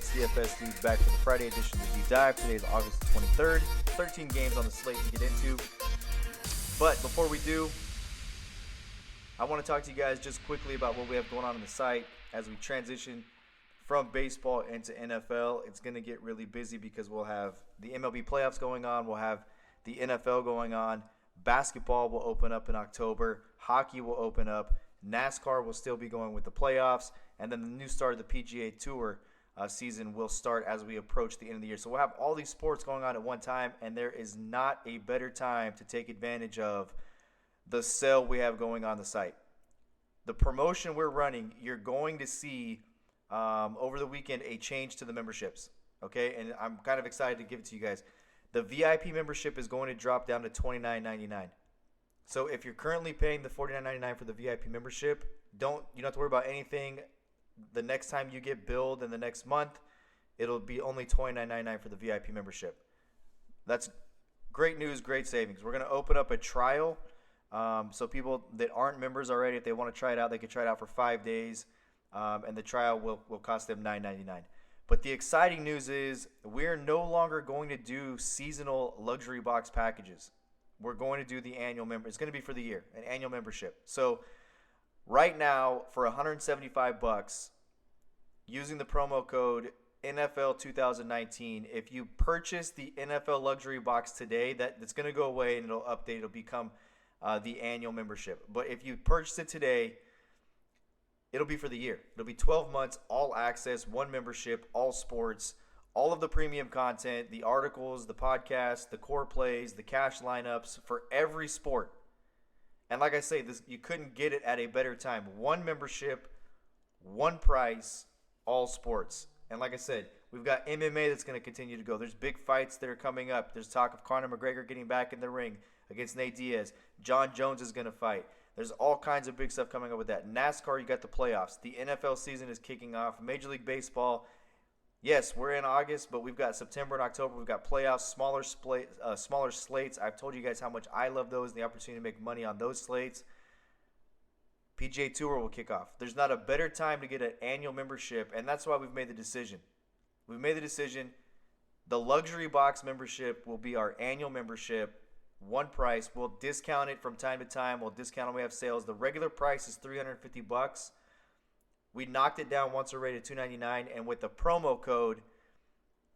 It's DFS Dudes back for the Friday edition of the Deep Dive. Today is August 23rd. 13 games on the slate to get into. But before we do, I want to talk to you guys just quickly about what we have going on the site as we transition from baseball into NFL. It's going to get really busy because we'll have the MLB playoffs going on. We'll have the NFL going on. Basketball will open up in October. Hockey will open up. NASCAR will still be going with the playoffs. And then the new start of the PGA Tour season will start as we approach the end of the year. So we'll have all these sports going on at one time, and there is not a better time to take advantage of the sale we have going on the site. The promotion we're running, you're going to see over the weekend a change to the memberships. Okay, and I'm kind of excited to give it to you guys. The VIP membership is going to drop down to $29.99. So if you're currently paying the $49.99 for the VIP membership, you don't have to worry about anything. The next time you get billed in the next month, it'll be only $29.99 for the VIP membership. That's great news, great savings. We're going to open up a trial. So people that aren't members already, if they want to try it out, they can try it out for 5 days. And the trial will cost them $9.99. But the exciting news is we're no longer going to do seasonal luxury box packages. We're going to do the annual member. It's going to be for the year, an annual membership. So right now, for $175, using the promo code NFL 2019, if you purchase the NFL luxury box today, that's going to go away and it'll update. It'll become the annual membership. But if you purchase it today, it'll be for the year. It'll be 12 months, all access, one membership, all sports, all of the premium content, the articles, the podcasts, the core plays, the cash lineups for every sport. And like I say, you couldn't get it at a better time. One membership, one price, all sports. And like I said, we've got MMA that's going to continue to go. There's big fights that are coming up. There's talk of Conor McGregor getting back in the ring against Nate Diaz. John Jones is going to fight. There's all kinds of big stuff coming up with that. NASCAR, you got the playoffs. The NFL season is kicking off. Major League Baseball, yes, we're in August, but we've got September and October. We've got playoffs, smaller slates. I've told you guys how much I love those and the opportunity to make money on those slates. PGA Tour will kick off. There's not a better time to get an annual membership, and that's why we've made the decision. We've made the decision. The luxury box membership will be our annual membership. One price. We'll discount it from time to time. We'll discount when we have sales. The regular price is $350. We knocked it down once already to $299, and with the promo code,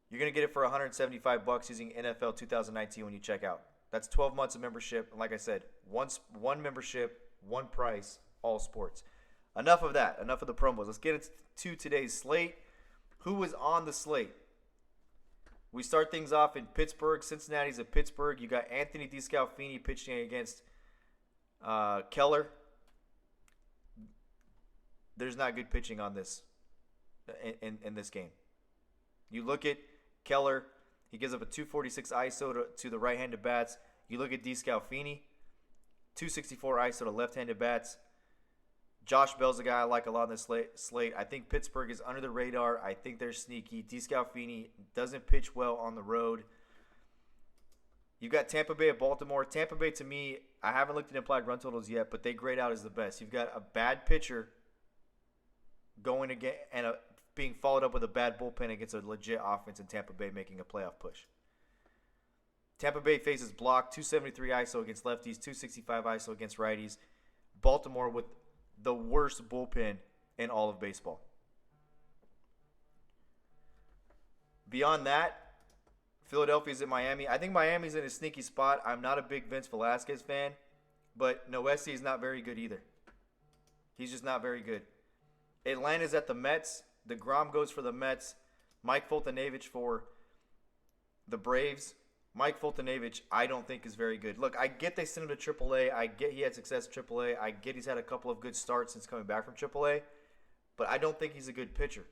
you're going to get it for $175 using NFL 2019 when you check out. That's 12 months of membership. And like I said, one membership, one price, all sports. Enough of that. Enough of the promos. Let's get into today's slate. Who was on the slate? We start things off in Pittsburgh. Cincinnati's at Pittsburgh. You got Anthony DeScalfini pitching against Keller. There's not good pitching on this in this game. You look at Keller. He gives up a 246 ISO to the right-handed bats. You look at DeScalfini, 264 ISO to left-handed bats. Josh Bell's a guy I like a lot on this slate. I think Pittsburgh is under the radar. I think they're sneaky. DeScalfini doesn't pitch well on the road. You've got Tampa Bay at Baltimore. Tampa Bay, to me, I haven't looked at implied run totals yet, but they grade out as the best. You've got a bad pitcher going again and being followed up with a bad bullpen against a legit offense in Tampa Bay making a playoff push. Tampa Bay faces block, 273 ISO against lefties, 265 ISO against righties. Baltimore with the worst bullpen in all of baseball. Beyond that, Philadelphia's at Miami. I think Miami's in a sneaky spot. I'm not a big Vince Velasquez fan, but Noesi is not very good either. He's just not very good. Atlanta's at the Mets. DeGrom goes for the Mets. Mike Foltynewicz for the Braves. Mike Foltynewicz, I don't think is very good. Look, I get they sent him to AAA. I get he had success at AAA. I get he's had a couple of good starts since coming back from AAA. But I don't think he's a good pitcher.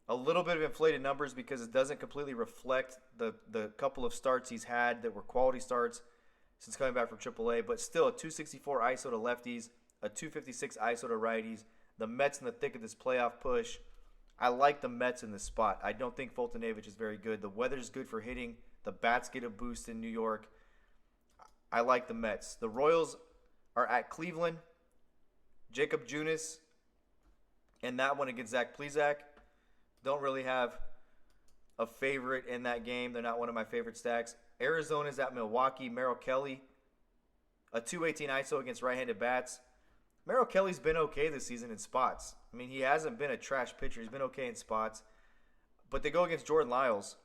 A little bit of inflated numbers because it doesn't completely reflect the couple of starts he's had that were quality starts since coming back from AAA. But still, a 264 ISO to lefties, a 256 ISO to righties. The Mets in the thick of this playoff push. I like the Mets in this spot. I don't think Foltynewicz is very good. The weather's good for hitting. The bats get a boost in New York. I like the Mets. The Royals are at Cleveland. Jacob Junis in that one against Zach Plesac. Don't really have a favorite in that game. They're not one of my favorite stacks. Arizona's at Milwaukee. Merrill Kelly, a 218 ISO against right-handed bats. Merrill Kelly's been okay this season in spots. I mean, he hasn't been a trash pitcher. He's been okay in spots. But they go against Jordan Lyles.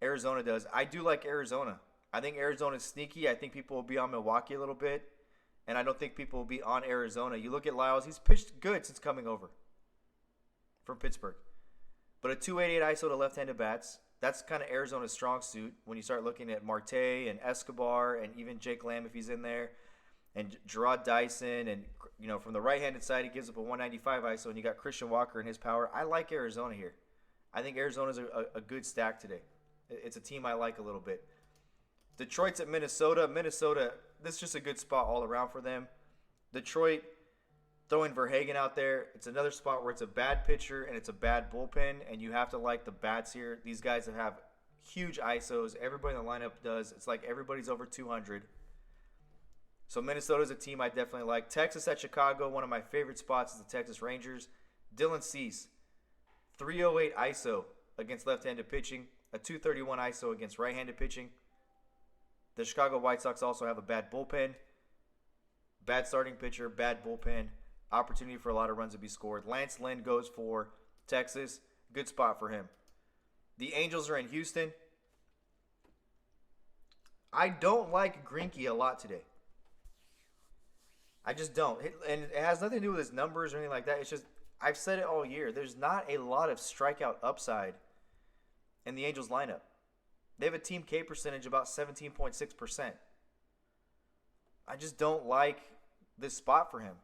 Arizona does. I do like Arizona. I think Arizona's sneaky. I think people will be on Milwaukee a little bit. And I don't think people will be on Arizona. You look at Lyles, he's pitched good since coming over from Pittsburgh. But a 288 ISO to left-handed bats, that's kind of Arizona's strong suit when you start looking at Marte and Escobar and even Jake Lamb if he's in there. And Gerard Dyson, and from the right-handed side, he gives up a 195 ISO, and you got Christian Walker and his power. I like Arizona here. I think Arizona's a good stack today. It's a team I like a little bit. Detroit's at Minnesota. Minnesota, this is just a good spot all around for them. Detroit, throwing Verhagen out there. It's another spot where it's a bad pitcher and it's a bad bullpen, and you have to like the bats here. These guys that have huge ISOs. Everybody in the lineup does. It's like everybody's over 200. So Minnesota's a team I definitely like. Texas at Chicago, one of my favorite spots is the Texas Rangers. Dylan Cease, 308 ISO against left-handed pitching, a 231 ISO against right-handed pitching. The Chicago White Sox also have a bad bullpen. Bad starting pitcher, bad bullpen. Opportunity for a lot of runs to be scored. Lance Lynn goes for Texas. Good spot for him. The Angels are in Houston. I don't like Greinke a lot today. I just don't. And it has nothing to do with his numbers or anything like that. It's just, I've said it all year. There's not a lot of strikeout upside in the Angels lineup. They have a team K percentage about 17.6%. I just don't like this spot for him.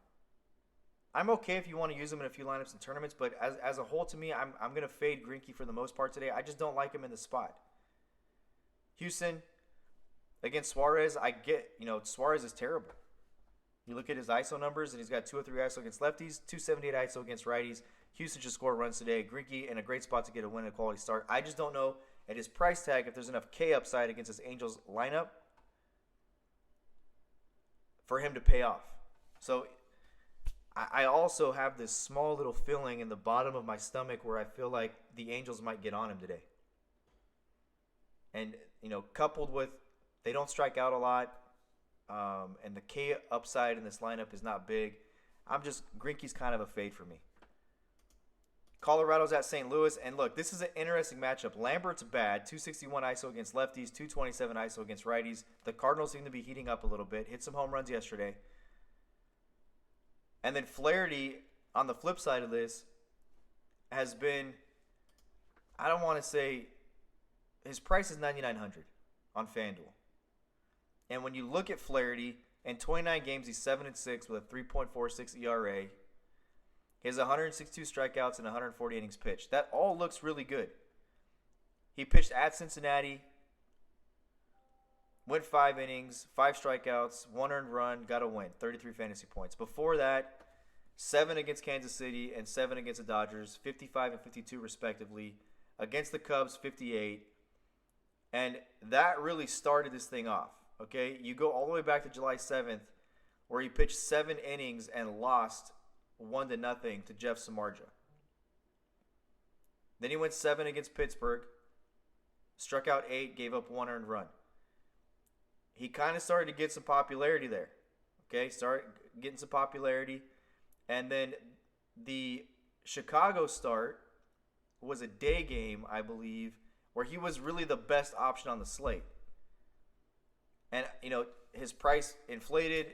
I'm okay if you want to use him in a few lineups and tournaments, but as a whole, to me, I'm going to fade Greinke for the most part today. I just don't like him in the spot. Houston, against Suarez, I get, Suarez is terrible. You look at his ISO numbers, and he's got 203 ISO against lefties, 278 ISO against righties. Houston just scored runs today. Greinke in a great spot to get a win and a quality start. I just don't know at his price tag if there's enough K upside against this Angels lineup for him to pay off. So I also have this small little feeling in the bottom of my stomach where I feel like the Angels might get on him today. And, coupled with they don't strike out a lot, and the K upside in this lineup is not big, Greinke's kind of a fade for me. Colorado's at St. Louis, and look, this is an interesting matchup. Lambert's bad, 261 ISO against lefties, 227 ISO against righties. The Cardinals seem to be heating up a little bit, hit some home runs yesterday. And then Flaherty, on the flip side of this, has been, I don't want to say, his price is $9,900 on FanDuel. And when you look at Flaherty, in 29 games, he's 7-6 with a 3.46 ERA. He has 162 strikeouts and 140 innings pitched. That all looks really good. He pitched at Cincinnati, went 5 innings, 5 strikeouts, 1 earned run, got a win, 33 fantasy points. Before that, 7 against Kansas City and 7 against the Dodgers, 55 and 52 respectively. Against the Cubs, 58. And that really started this thing off. Okay, you go all the way back to July 7th, where he pitched 7 innings and lost 1-0 to Jeff Samardzija. Then he went 7 against Pittsburgh, struck out 8, gave up 1 earned run. He kind of started to get some popularity there. Okay, started getting some popularity. And then the Chicago start was a day game, I believe, where he was really the best option on the slate. And, his price inflated.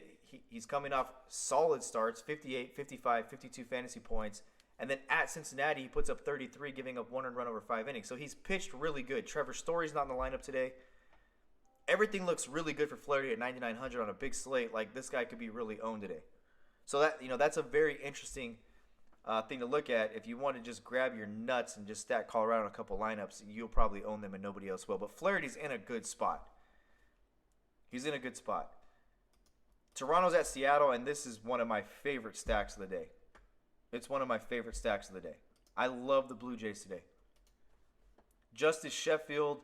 He's coming off solid starts, 58, 55, 52 fantasy points. And then at Cincinnati, he puts up 33, giving up 1 earned run over 5 innings. So he's pitched really good. Trevor Story's not in the lineup today. Everything looks really good for Flaherty at 9,900 on a big slate. Like, this guy could be really owned today. So that that's a very interesting thing to look at. If you want to just grab your nuts and just stack Colorado in a couple lineups, you'll probably own them and nobody else will. But Flaherty's in a good spot. He's in a good spot. Toronto's at Seattle, and this is one of my favorite stacks of the day. It's one of my favorite stacks of the day. I love the Blue Jays today. Justice Sheffield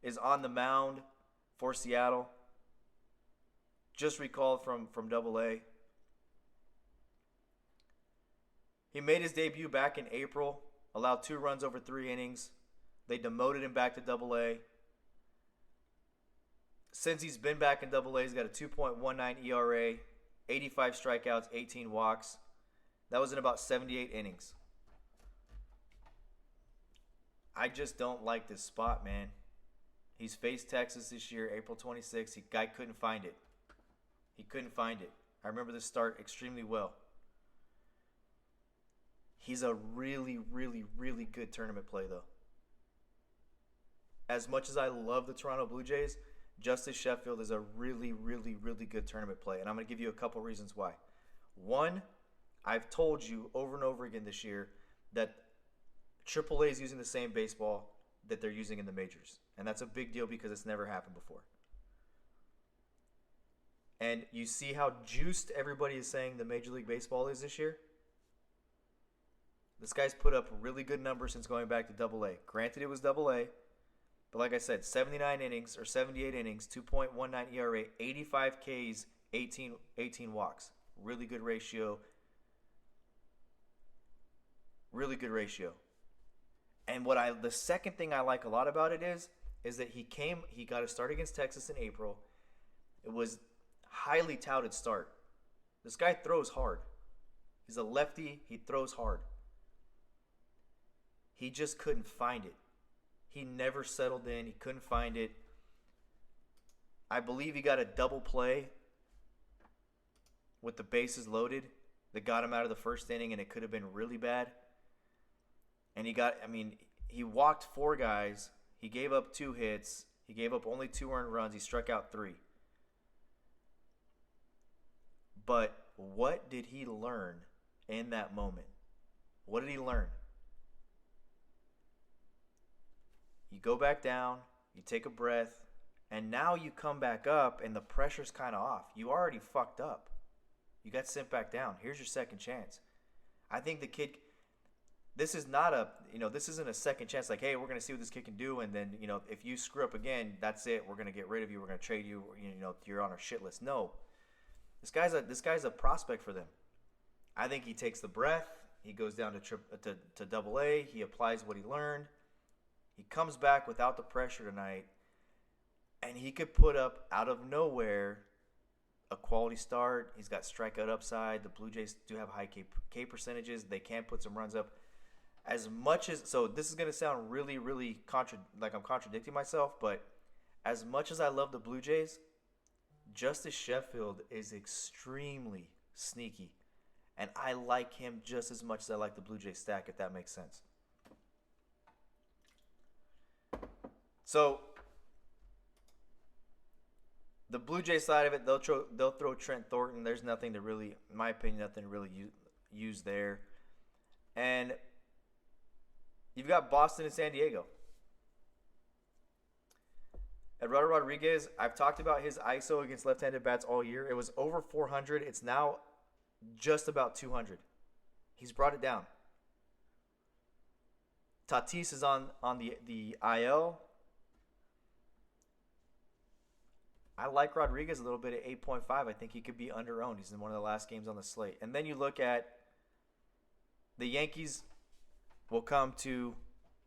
is on the mound for Seattle. Just recalled from AA. He made his debut back in April allowed 2 runs over 3 innings. They demoted him back to Double-A. Since he's been back in Double-A, he's got a 2.19 ERA, 85 strikeouts, 18 walks. That was in about 78 innings. I just don't like this spot, man. He's faced Texas this year, April 26th. Guy couldn't find it. He couldn't find it. I remember this start extremely well. He's a really, really, really good tournament play, though. As much as I love the Toronto Blue Jays, Justice Sheffield is a really, really, really good tournament play. And I'm going to give you a couple reasons why. One, I've told you over and over again this year that AAA is using the same baseball that they're using in the majors. And that's a big deal because it's never happened before. And you see how juiced everybody is saying the Major League Baseball is this year? This guy's put up really good numbers since going back to Double-A. Granted, it was Double-A, but like I said, 79 innings or 78 innings, 2.19 ERA, 85 Ks, 18 walks. Really good ratio. Really good ratio. And the second thing I like a lot about it is that he got a start against Texas in April. It was highly touted start. This guy throws hard. He's a lefty. He throws hard. He just couldn't find it. He never settled in. He couldn't find it. I believe he got a double play with the bases loaded that got him out of the first inning, and it could have been really bad. And he walked 4 guys. He gave up 2 hits. He gave up only 2 earned runs. He struck out 3. But what did he learn in that moment? What did he learn? You go back down, you take a breath, and now you come back up and the pressure's kind of off. You already fucked up. You got sent back down. Here's your second chance. I think the kid, this isn't a second chance like, hey, we're going to see what this kid can do, and then, if you screw up again, that's it. We're going to get rid of you. We're going to trade you. You're on our shit list. No. This guy's a prospect for them. I think he takes the breath. He goes down to Double-A. He applies what he learned. He comes back without the pressure tonight, and he could put up out of nowhere a quality start. He's got strikeout upside. The Blue Jays do have high K percentages. They can put some runs up. So this is going to sound really, really like I'm contradicting myself, but as much as I love the Blue Jays, Justice Sheffield is extremely sneaky, and I like him just as much as I like the Blue Jays stack, if that makes sense. So the Blue Jay side of it, they'll throw Trent Thornton. There's nothing to really, in my opinion, nothing to really use there. And you've got Boston and San Diego. Eduardo Rodriguez, I've talked about his ISO against left-handed bats all year. It was over 400. It's now just about 200. He's brought it down. Tatis is on the IL. I like Rodriguez a little bit at 8.5. I think he could be under-owned. He's in one of the last games on the slate. And then you look at the Yankees will come to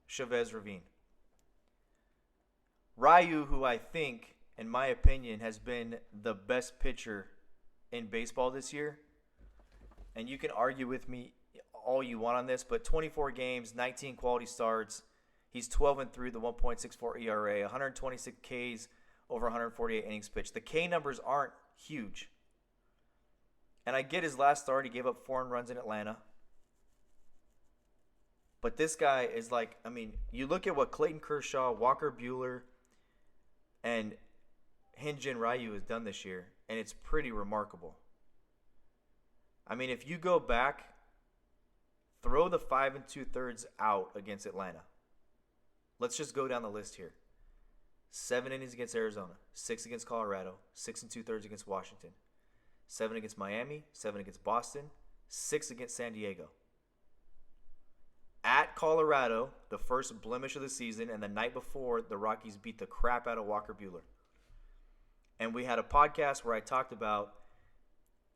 Chavez Ravine. Ryu, who I think, in my opinion, has been the best pitcher in baseball this year. And you can argue with me all you want on this, but 24 games, 19 quality starts. He's 12-3, the 1.64 ERA, 126 Ks, over 148 innings pitched. The K numbers aren't huge. And I get his last start. He gave up 4 runs in Atlanta. But this guy is like, you look at what Clayton Kershaw, Walker Buehler, and Hyun-Jin Ryu has done this year, and it's pretty remarkable. If you go back, throw the 5 2/3 out against Atlanta. Let's just go down the list here. 7 innings against Arizona, 6 against Colorado, 6 2/3 against Washington, 7 against Miami, 7 against Boston, 6 against San Diego. At Colorado, the first blemish of the season, and the night before, the Rockies beat the crap out of Walker Buehler. And we had a podcast where I talked about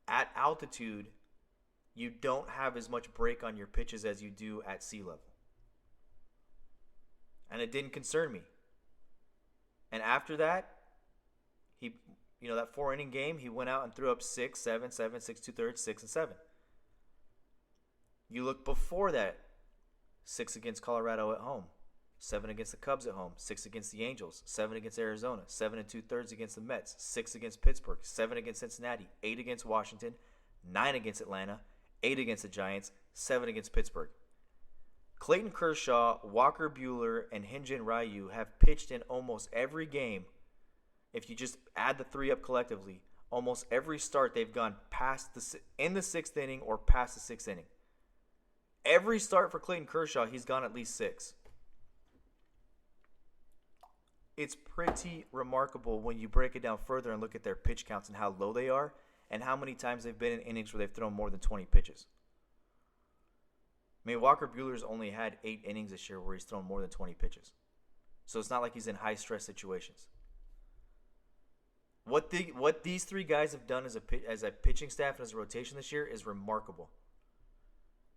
at altitude, you don't have as much break on your pitches as you do at sea level. and it didn't concern me. And after that, that 4 inning game, he went out and threw up 6, 7, 7, 6, 2/3, 6, and 7. You look before that, 6 against Colorado at home, 7 against the Cubs at home, 6 against the Angels, 7 against Arizona, 7 and 2/3 against the Mets, 6 against Pittsburgh, 7 against Cincinnati, 8 against Washington, 9 against Atlanta, 8 against the Giants, 7 against Pittsburgh. Clayton Kershaw, Walker Buehler, and Hyun-Jin Ryu have pitched in almost every game. If you just add the 3 up collectively, almost every start they've gone in the 6th inning or past the 6th inning. Every start for Clayton Kershaw, he's gone at least 6. It's pretty remarkable when you break it down further and look at their pitch counts and how low they are and how many times they've been in innings where they've thrown more than 20 pitches. I mean, Walker Buehler's only had 8 innings this year where he's thrown more than 20 pitches. So it's not like he's in high-stress situations. What these 3 guys have done as a pitching staff and as a rotation this year is remarkable.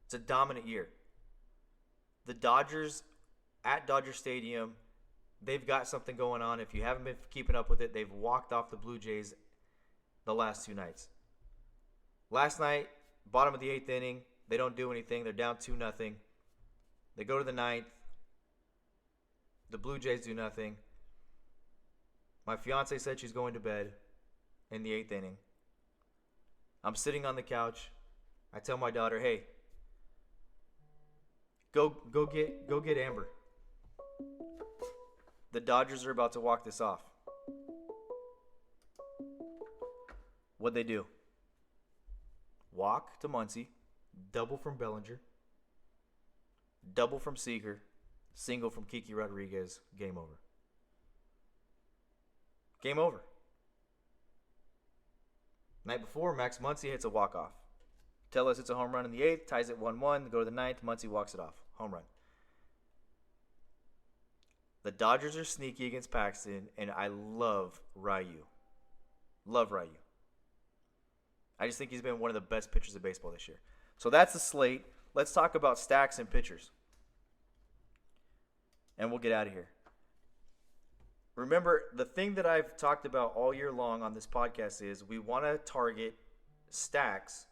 It's a dominant year. The Dodgers at Dodger Stadium, they've got something going on. If you haven't been keeping up with it, they've walked off the Blue Jays the last 2 nights. Last night, bottom of the 8th inning, they don't do anything. They're down 2-0. They go to the 9th. The Blue Jays do nothing. My fiance said she's going to bed in the 8th inning. I'm sitting on the couch. I tell my daughter, "Hey, go get Amber. The Dodgers are about to walk this off." What'd they do? Walk to Muncy, double from Bellinger, double from Seager, single from Kiki Rodriguez. Game over. Game over. Night before, Max Muncy hits a walk-off. Tell us it's a home run in the 8th, ties it 1-1, go to the 9th, Muncy walks it off. Home run. The Dodgers are sneaky against Paxton, and I love Ryu. Love Ryu. I just think he's been one of the best pitchers of baseball this year. So that's the slate. Let's talk about stacks and pitchers. And we'll get out of here. Remember, the thing that I've talked about all year long on this podcast is we want to target stacks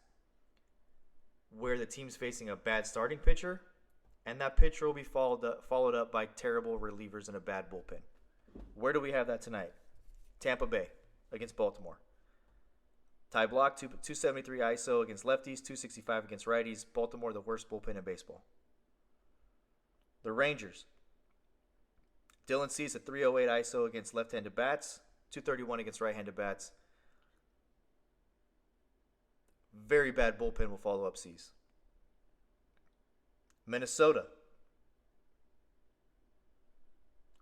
where the team's facing a bad starting pitcher, and that pitcher will be followed up by terrible relievers and a bad bullpen. Where do we have that tonight? Tampa Bay against Baltimore. Ty Block, 273 ISO against lefties, 265 against righties. Baltimore, the worst bullpen in baseball. The Rangers. Dylan Cease, a 308 ISO against left-handed bats, 231 against right-handed bats. Very bad bullpen will follow up Cease. Minnesota.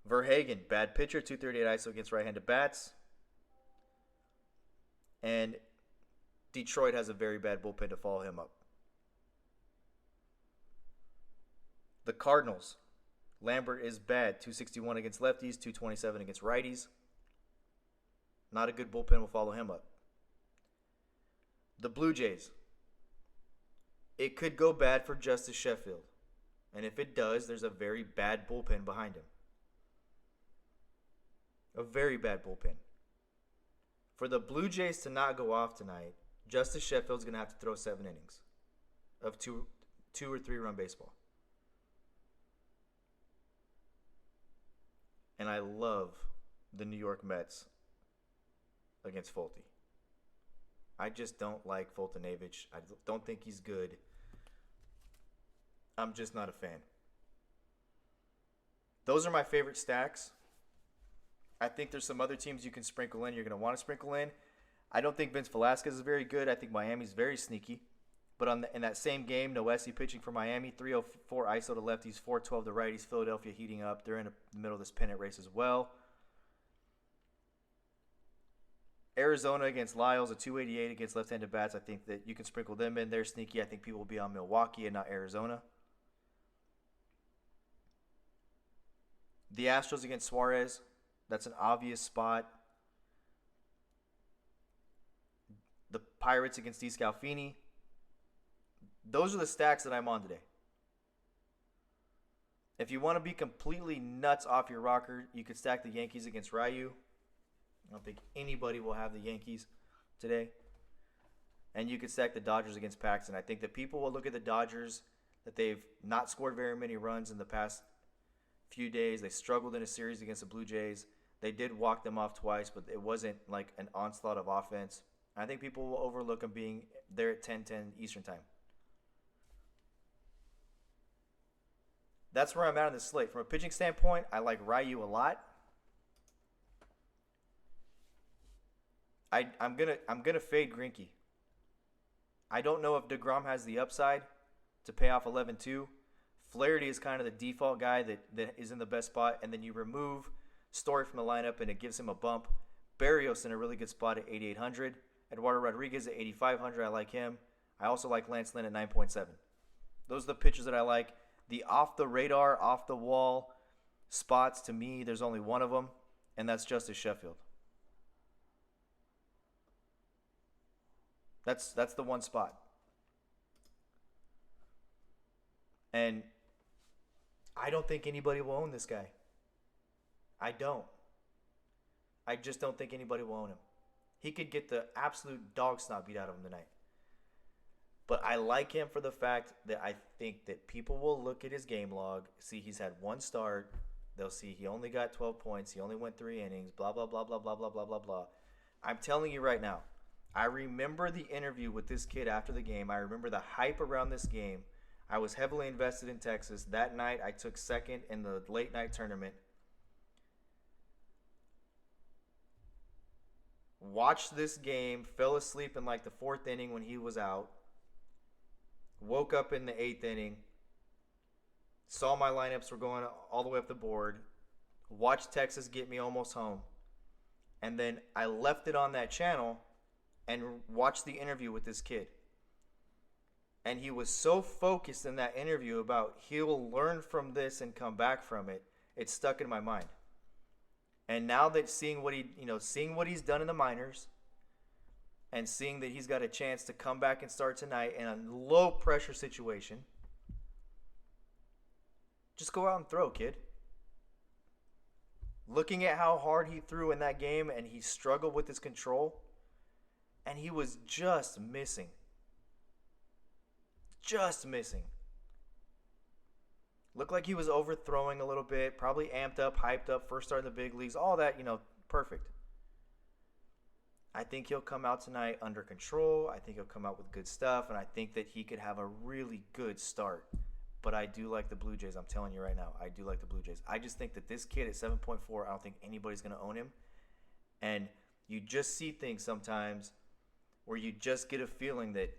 Verhagen, bad pitcher, 238 ISO against right-handed bats. And Detroit has a very bad bullpen to follow him up. The Cardinals. Lambert is bad, 261 against lefties, 227 against righties. Not a good bullpen will follow him up. The Blue Jays. It could go bad for Justice Sheffield. And if it does, there's a very bad bullpen behind him. A very bad bullpen. For the Blue Jays to not go off tonight, Justice Sheffield's going to have to throw 7 innings of 2 or 3 run baseball. And I love the New York Mets against Fulte. I just don't like Fultonavich. I don't think he's good. I'm just not a fan. Those are my favorite stacks. I think there's some other teams you can sprinkle in. You're going to want to sprinkle in. I don't think Vince Velasquez is very good. I think Miami's very sneaky. But in that same game, Noesi pitching for Miami, 304 ISO to lefties, 412 to righties. Philadelphia heating up. They're in the middle of this pennant race as well. Arizona against Lyles, a 288 against left-handed bats. I think that you can sprinkle them in. They're sneaky. I think people will be on Milwaukee and not Arizona. The Astros against Suarez. That's an obvious spot. The Pirates against DeScalfini. Those are the stacks that I'm on today. If you want to be completely nuts off your rocker, you could stack the Yankees against Ryu. I don't think anybody will have the Yankees today. And you could stack the Dodgers against Paxton. I think that people will look at the Dodgers, that they've not scored very many runs in the past few days. They struggled in a series against the Blue Jays. They did walk them off twice, but it wasn't like an onslaught of offense. I think people will overlook them being there at 10:10 Eastern time. That's where I'm at on this slate. From a pitching standpoint, I like Ryu a lot. I'm gonna fade Greinke. I don't know if DeGrom has the upside to pay off 11-2. Flaherty is kind of the default guy that is in the best spot, and then you remove Story from the lineup, and it gives him a bump. Barrios in a really good spot at 8,800. Eduardo Rodriguez at 8,500. I like him. I also like Lance Lynn at 9.7. Those are the pitchers that I like. The off-the-radar, off-the-wall spots, to me, there's only one of them, and that's Justice Sheffield. That's the one spot. And I don't think anybody will own this guy. I don't. I just don't think anybody will own him. He could get the absolute dog snot beat out of him tonight. But I like him for the fact that I think that people will look at his game log, see he's had one start. They'll see he only got 12 points. He only went 3 innings, blah, blah, blah, blah, blah, blah, blah, blah, blah. I'm telling you right now, I remember the interview with this kid after the game. I remember the hype around this game. I was heavily invested in Texas. That night, I took second in the late night tournament. Watched this game, fell asleep in like the 4th inning when he was out. Woke up in the 8th inning. Saw my lineups were going all the way up the board. Watched Texas get me almost home. And then I left it on that channel and watched the interview with this kid. And he was so focused in that interview about he'll learn from this and come back from it, it stuck in my mind. And now that seeing what he's done in the minors, and seeing that he's got a chance to come back and start tonight in a low pressure situation, just go out and throw, kid. Looking at how hard he threw in that game, and he struggled with his control, and he was just missing. Just missing. Looked like he was overthrowing a little bit, probably amped up, hyped up, first start in the big leagues, all that, perfect. I think he'll come out tonight under control. I think he'll come out with good stuff, and I think that he could have a really good start. But I do like the Blue Jays. I'm telling you right now, I do like the Blue Jays. I just think that this kid at 7.4, I don't think anybody's going to own him. And you just see things sometimes where you just get a feeling that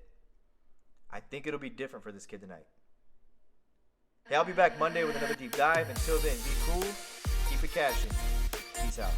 I think it'll be different for this kid tonight. Hey, I'll be back Monday with another deep dive. Until then, be cool, keep it cashing. Peace out.